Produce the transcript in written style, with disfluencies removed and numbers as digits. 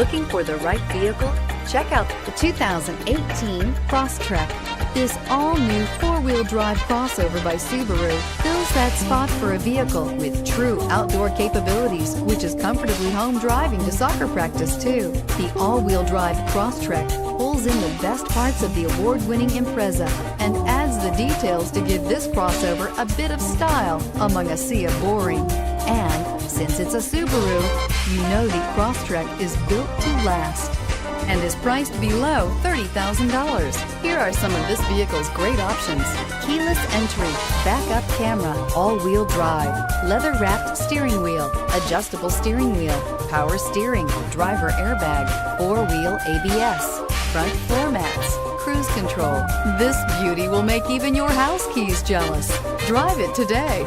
Looking for the right vehicle? Check out The 2018 Crosstrek. This all-new four-wheel drive crossover by Subaru fills that spot for a vehicle with true outdoor capabilities, which is comfortably home driving to soccer practice too. The all-wheel drive Crosstrek pulls in the best parts of the award-winning Impreza and adds the details to give this crossover a bit of style among a sea of boring. And since it's a Subaru, you know the Crosstrek is built to last and is priced below $30,000. Here are some of this vehicle's great options: keyless entry, backup camera, all-wheel drive, leather-wrapped steering wheel, adjustable steering wheel, power steering, driver airbag, four-wheel ABS, front floor mats, cruise control. This beauty will make even your house keys jealous. Drive it today.